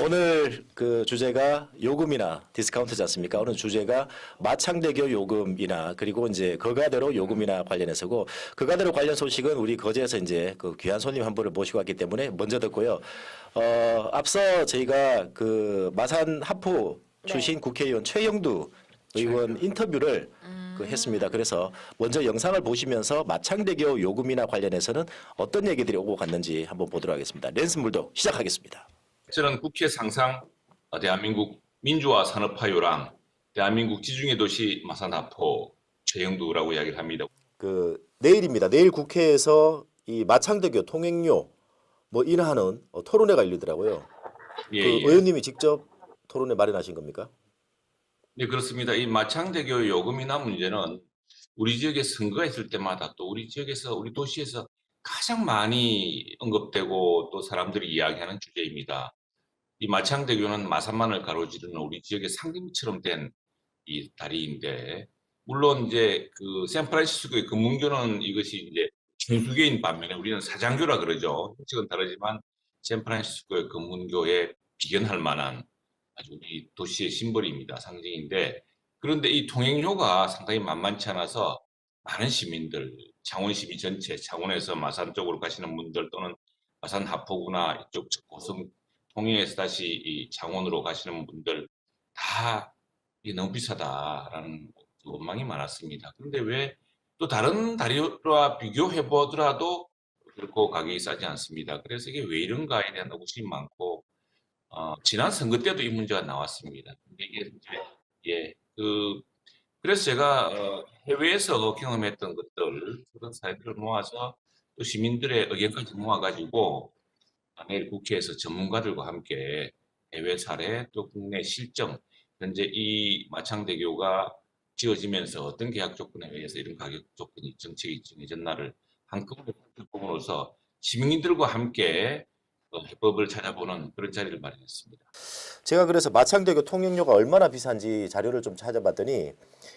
오늘 그 주제가 요금이나 디스카운트지 않습니까? 오늘 주제가 마창대교 요금이나 그리고 이제 거가대로 요금이나 관련해서고 거가대로 관련 소식은 우리 거제에서 이제 그 귀한 손님 한 분을 모시고 왔기 때문에 먼저 듣고요. 앞서 저희가 그 마산 하포 출신 국회의원 최영두 의원 인터뷰를 했습니다. 그래서 먼저 영상을 보시면서 마창대교 요금이나 관련해서는 어떤 얘기들이 오고 갔는지 한번 보도록 하겠습니다. 랜슨물도 시작하겠습니다. 저는 국회 상상 대한민국 민주화 산업화 요랑 대한민국 지중해 도시 마산하포 최영두라고 이야기를 합니다. 그 내일입니다. 내일 국회에서 이 마창대교 통행료 뭐 인하하는 토론회가 열리더라고요. 예, 그 예. 의원님이 직접 토론회 마련하신 겁니까? 네, 그렇습니다. 이 마창대교 요금 인하 문제는 우리 지역에 선거가 있을 때마다 또 우리 지역에서 우리 도시에서 가장 많이 언급되고 또 사람들이 이야기하는 주제입니다. 이 마창대교는 마산만을 가로지르는 우리 지역의 상징처럼 된 이 다리인데, 물론 이제 그 샌프란시스코의 금문교는 이것이 이제 천수교인 반면에 우리는 사장교라 그러죠. 형식은 다르지만 샌프란시스코의 금문교에 비견할 만한 아주 우리 도시의 심벌입니다. 상징인데, 그런데 이 통행료가 상당히 만만치 않아서 많은 시민들, 창원 시민 전체, 창원에서 마산 쪽으로 가시는 분들 또는 마산 하포구나 이쪽 고성 통영에서 다시 이 창원으로 가시는 분들 다 이게 너무 비싸다라는 원망이 많았습니다. 그런데 왜 또 다른 다리와 비교해 보더라도 그렇고 가격이 싸지 않습니다. 그래서 이게 왜 이런가에 대한 의구심이 많고 지난 선거 때도 이 문제가 나왔습니다. 근데 이게 이제 그래서 제가 해외에서 경험했던 것들 그런 사례들을 모아서 또 시민들의 의견까지 모아가지고 내일 국회에서 전문가들과 함께 해외 사례 또 국내 실정 현재 이 마창대교가 지어지면서 어떤 계약 조건에 의해서 이런 가격 조건이 정책이 정해졌나를 한꺼번에 살펴봄으로써 시민들과 함께 해법을 찾아보는 그런 자리를 마련했습니다. 제가 그래서 마창대교 통행료가 얼마나 비싼지 자료를 좀 찾아봤더니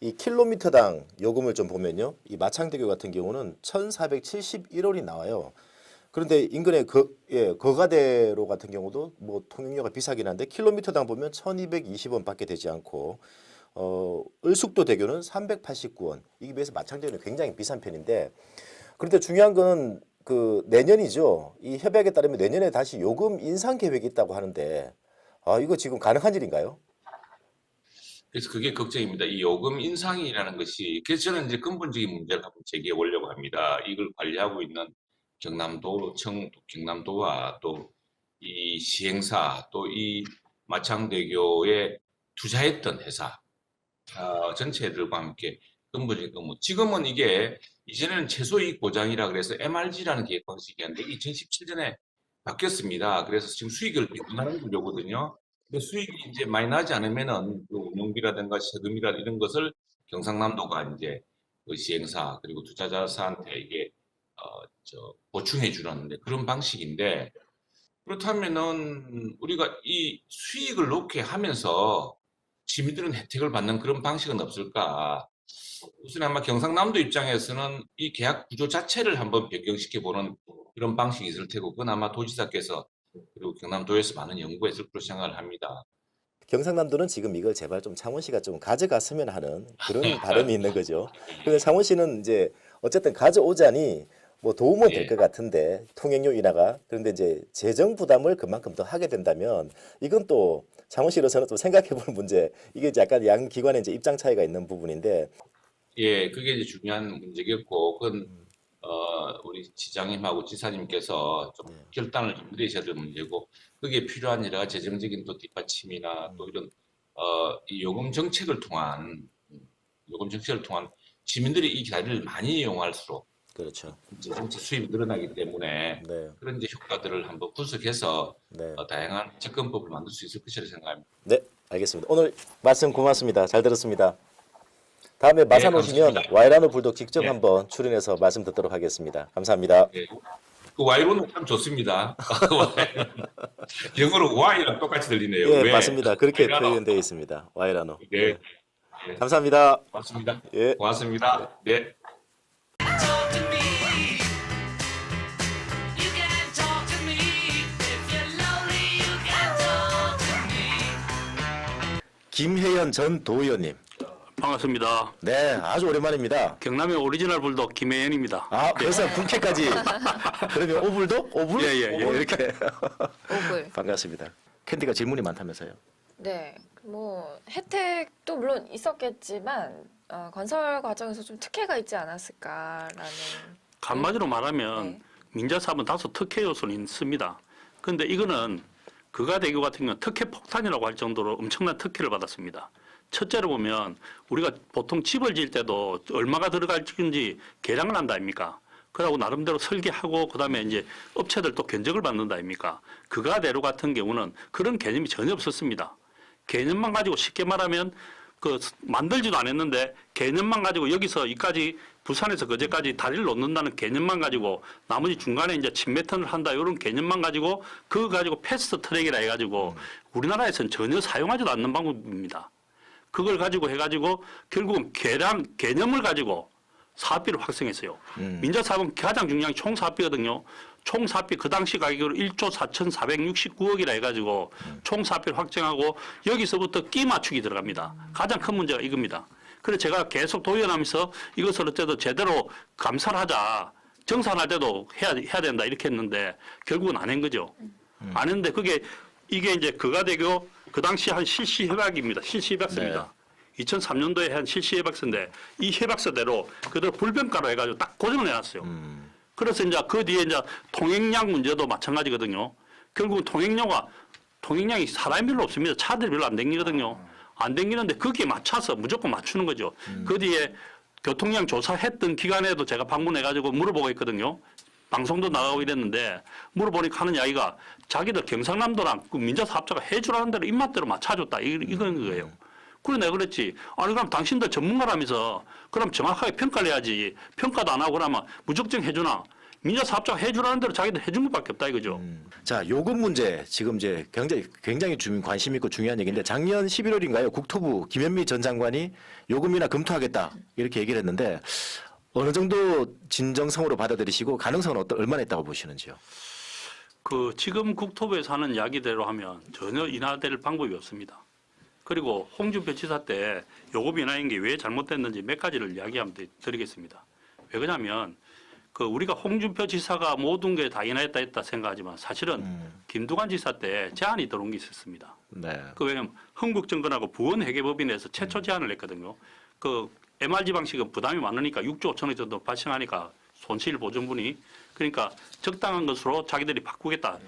이 킬로미터당 요금을 좀 보면요. 이 마창대교 같은 경우는 1,471원이 나와요. 그런데 인근의 거가대로 같은 경우도 뭐 통행료가 비싸긴 한데 킬로미터당 보면 1,220원밖에 되지 않고 을숙도 대교는 389원. 이에 비해서 마창대교는 굉장히 비싼 편인데 그런데 중요한 건 그 내년이죠. 이 협약에 따르면 내년에 다시 요금 인상 계획이 있다고 하는데 이거 지금 가능한 일인가요? 그래서 그게 걱정입니다. 이 요금 인상이라는 것이 그래서 저는 이제 근본적인 문제를 한번 제기해 보려고 합니다. 이걸 관리하고 있는 경남도와 또 이 시행사 또 이 마창대교에 투자했던 회사 전체들과 함께 근본적인 의무. 지금은 이게 이전에는 최소이익 보장이라 그래서 MRG라는 계획 방식이었는데 2017년에 바뀌었습니다. 그래서 지금 수익을 배분하는 구조거든요. 근데 수익이 이제 많이 나지 않으면은 그 운영비라든가 세금이라 이런 것을 경상남도가 이제 그 시행사 그리고 투자자사한테 이게 보충해 주는 그런 방식인데 그렇다면은 우리가 이 수익을 놓게 하면서 시민들은 혜택을 받는 그런 방식은 없을까? 우선 아마 경상남도 입장에서는 이 계약 구조 자체를 한번 변경시켜 보는 이런 방식이 있을 테고 그건 아마 도지사께서 그리고 경남도에서 많은 연구했을 거로 생각을 합니다. 경상남도는 지금 이걸 제발 좀 창원시가 좀 가져갔으면 하는 그런 바람이 있는 거죠. 그런데 창원시는 이제 어쨌든 가져오자니 뭐 도움은 될 것 같은데 통행료 인하가 그런데 이제 재정 부담을 그만큼 더 하게 된다면 이건 또 창원시로서는 또 생각해 볼 문제 이게 이제 약간 양 기관의 이제 입장 차이가 있는 부분인데 예, 그게 이제 중요한 문제겠고 그건 우리 지장님하고 지사님께서 좀 결단을 좀 내리셔야 될 문제고 그게 필요한 여러 가지 재정적인 또 뒷받침이나 또 이런 이 요금 정책을 통한 시민들이 이 자리를 많이 이용할수록 그렇죠. 이제 정책 수입이 늘어나기 때문에 네. 그런 이제 효과들을 한번 분석해서 네. 다양한 접근법을 만들 수 있을 것이라 생각합니다. 네, 알겠습니다. 오늘 말씀 고맙습니다. 잘 들었습니다. 다음에 마산 오시면 감사합니다. 와이라노 불독 직접 네. 한번 출연해서 말씀 듣도록 하겠습니다. 감사합니다. 예, 그 Y로는 참 좋습니다. 영어로 Y랑 똑같이 들리네요. 예, 왜? 맞습니다. 그렇게 와이라노. 표현되어 있습니다. 와이라노. 네. 예. 예. 감사합니다. 고맙습니다. 예. 고맙습니다. 네. Talk to me. You can talk to me. If you're lonely, you can talk to 김혜연 전 도의원님. 반갑습니다. 네, 아주 오랜만입니다. 경남의 오리지널 불독 김혜연입니다. 아, 벌써 국회까지. 그러면 오불도? 오불? 예, 오불? 이렇게. 오불. 반갑습니다. 캔디가 질문이 많다면서요? 네, 뭐 혜택도 물론 있었겠지만 건설 과정에서 좀 특혜가 있지 않았을까라는. 한마디로 말하면 네. 민자사업은 다소 특혜 요소는 있습니다. 그런데 이거는 그가대교 같은 경우는 특혜 폭탄이라고 할 정도로 엄청난 특혜를 받았습니다. 첫째로 보면 우리가 보통 집을 지을 때도 얼마가 들어갈지 계량을 한다 아닙니까? 그러고 나름대로 설계하고 그다음에 이제 업체들 또 견적을 받는다 아닙니까? 그가대로 같은 경우는 그런 개념이 전혀 없었습니다. 개념만 가지고 쉽게 말하면 그 만들지도 않았는데 개념만 가지고 여기서 이까지 부산에서 그제까지 다리를 놓는다는 개념만 가지고 나머지 중간에 이제 침매턴을 한다 이런 개념만 가지고 그거 가지고 패스트 트랙이라 해가지고 우리나라에서는 전혀 사용하지도 않는 방법입니다. 그걸 가지고 해가지고 결국은 개념을 가지고 사업비를 확정했어요. 민자사업은 가장 중요한 게 총사업비거든요. 총사업비 그 당시 가격으로 1조 4,469억이라 해가지고 총사업비를 확정하고 여기서부터 끼 맞추기 들어갑니다. 가장 큰 문제가 이겁니다. 그래서 제가 계속 도의원하면서 이것을 어쨌든 제대로 감사를 하자. 정산할 때도 해야 된다 이렇게 했는데 결국은 안 한 거죠. 안 했는데 이게 이제 그가대교 그 당시 한 실시 협약입니다. 실시 협약서입니다. 2003년도에 한 실시 협약서인데 이 협약서대로 그대로 불변가로 해가지고 딱 고정을 해놨어요. 그래서 이제 그 뒤에 이제 통행량 문제도 마찬가지거든요. 결국 통행량이 사람이 별로 없습니다. 차들이 별로 안 댕기거든요. 안 댕기는데 거기에 맞춰서 무조건 맞추는 거죠. 그 뒤에 교통량 조사했던 기간에도 제가 방문해가지고 물어보고 있거든요. 방송도 나가고 이랬는데 물어보니까 하는 이야기가 자기들 경상남도랑 그 민자사업자가 해주라는 대로 입맛대로 맞춰줬다 이건 거예요. 그래 내가 그랬지. 아니 그럼 당신들 전문가라면서 그럼 정확하게 평가를 해야지. 평가도 안 하고 그러면 무적정 해주나. 민자사업자가 해주라는 대로 자기들 해준 것밖에 없다 이거죠. 자, 요금 문제 지금 이제 굉장히 관심 있고 중요한 얘기인데 작년 11월인가요? 국토부 김현미 전 장관이 요금이나 검토하겠다 이렇게 얘기를 했는데 어느 정도 진정성으로 받아들이시고 가능성은 얼마나 있다고 보시는지요? 그 지금 국토부에서 하는 이야기대로 하면 전혀 인하될 방법이 없습니다. 그리고 홍준표 지사 때 요금 인하인 게 왜 잘못됐는지 몇 가지를 이야기하면 드리겠습니다. 왜 그러냐면 그 우리가 홍준표 지사가 모든 게 다 인하했다 했다 생각하지만 사실은 김두관 지사 때 제안이 들어온 게 있었습니다. 네. 그 왜냐면 흥국정권하고 부원회계법인에서 최초 제안을 했거든요. 그 MRG 방식은 부담이 많으니까 6조 5천억 정도 발생하니까 손실 보전분이 그러니까 적당한 것으로 자기들이 바꾸겠다.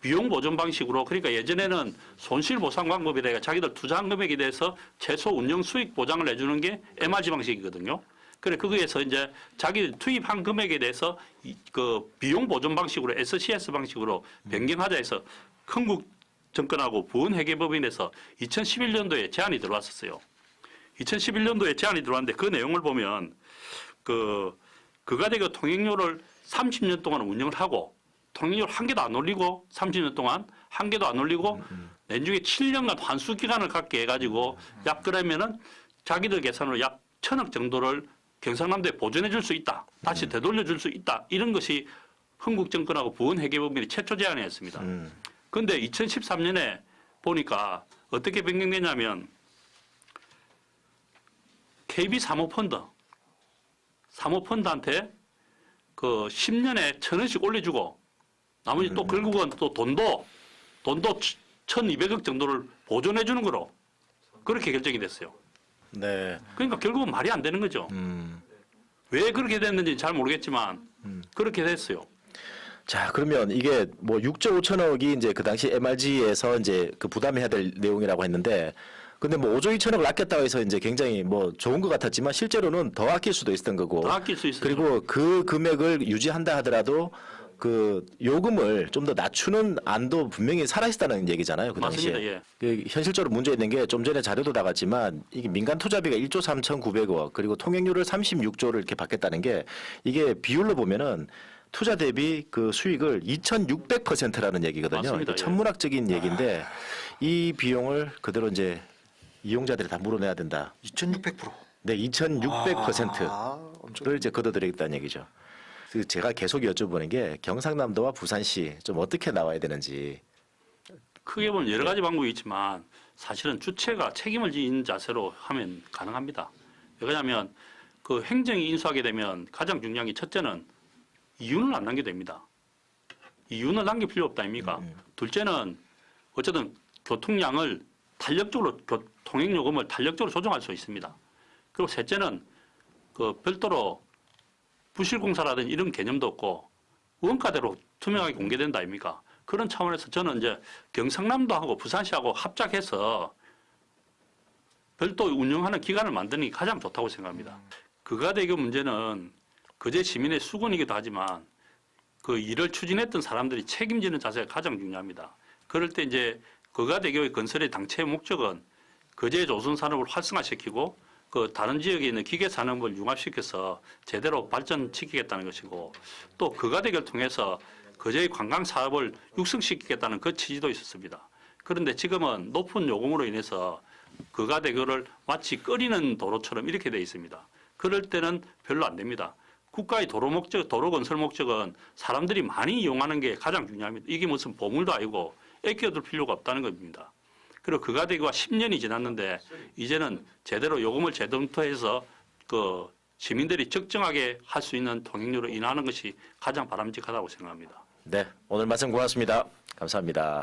비용 보전 방식으로 그러니까 예전에는 손실 보상 방법이라 자기들 투자한 금액에 대해서 최소 운영 수익 보장을 해주는 게 MRG 방식이거든요. 그래 거기에서 이제 자기 투입한 금액에 대해서 그 비용 보전 방식으로 SCS 방식으로 변경하자 해서 흥국 정권하고 부원회계법인에서 2011년도에 제안이 들어왔었어요. 2011년도에 제안이 들어왔는데 그 내용을 보면 그가대교 통행료를 30년 동안 운영을 하고 통행료를 한 개도 안 올리고 30년 동안 한 개도 안 올리고 내중에 7년간 환수 기간을 갖게 해가지고 약 그러면은 자기들 계산으로 약 1,000억 정도를 경상남도에 보존해 줄 수 있다. 다시 되돌려 줄 수 있다. 이런 것이 흥국정권하고 부원회계법인이 최초 제안이었습니다. 그런데 2013년에 보니까 어떻게 변경되냐면 KB 사모펀드한테 그 10년에 1,000원씩 올려주고 나머지 또 결국은 또 돈도 1,200억 정도를 보존해 주는 거로 그렇게 결정이 됐어요. 네. 그러니까 결국은 말이 안 되는 거죠. 왜 그렇게 됐는지 잘 모르겠지만 그렇게 됐어요. 자, 그러면 이게 뭐 6조 5천억이 이제 그 당시 MRG에서 이제 그 부담해야 될 내용이라고 했는데 근데 뭐 5조 2천억을 아꼈다고 해서 이제 굉장히 뭐 좋은 것 같았지만 실제로는 더 아낄 수도 있었던 거고. 더 아낄 수 있어요. 그리고 그 금액을 유지한다 하더라도 그 요금을 좀 더 낮추는 안도 분명히 살아있다는 얘기잖아요. 그 당시에. 맞습니다. 예. 그 현실적으로 문제 있는 게 좀 전에 자료도 나갔지만 이게 민간 투자비가 1조 3,900억 그리고 통행료를 36조를 이렇게 받겠다는 게 이게 비율로 보면은 투자 대비 그 수익을 2,600%라는 얘기거든요. 맞습니다. 이게 천문학적인 얘기인데 이 비용을 그대로 이제 이용자들이 다 물어내야 된다. 2,600%. 네, 2,600%를 엄청. 이제 걷어들이겠다는 얘기죠. 그래서 제가 계속 여쭤보는 게 경상남도와 부산시 좀 어떻게 나와야 되는지 크게 보면 여러 가지 방법이 있지만 사실은 주체가 책임을 지는 자세로 하면 가능합니다. 왜냐하면 그 행정이 인수하게 되면 가장 중요한 게 첫째는 이윤을 안 남게 됩니다. 이윤을 남길 필요 없다 아닙니까? 둘째는 어쨌든 교통량을 탄력적으로 통행요금을 탄력적으로 조정할 수 있습니다. 그리고 셋째는 그 별도로 부실공사라든지 이런 개념도 없고 원가대로 투명하게 공개된다 아닙니까? 그런 차원에서 저는 이제 경상남도 하고 부산시하고 합작해서 별도 운영하는 기관을 만드는 게 가장 좋다고 생각합니다. 그가대교 문제는 그제 시민의 수건이기도 하지만 그 일을 추진했던 사람들이 책임지는 자세가 가장 중요합니다. 그럴 때 이제 그가대교의 건설의 당초의 목적은 거제 조선 산업을 활성화시키고 그 다른 지역에 있는 기계 산업을 융합시켜서 제대로 발전시키겠다는 것이고 또 그가대교를 통해서 거제의 관광 사업을 육성시키겠다는 그 취지도 있었습니다. 그런데 지금은 높은 요금으로 인해서 그가대교를 마치 끓이는 도로처럼 이렇게 되어 있습니다. 그럴 때는 별로 안 됩니다. 국가의 도로 목적, 도로 건설 목적은 사람들이 많이 이용하는 게 가장 중요합니다. 이게 무슨 보물도 아니고 아껴둘 필요가 없다는 겁니다. 그리고 그가대교가 10년이 지났는데 이제는 제대로 요금을 재검토해서 그 시민들이 적정하게 할 수 있는 통행료로 인하하는 것이 가장 바람직하다고 생각합니다. 네, 오늘 말씀 고맙습니다. 감사합니다.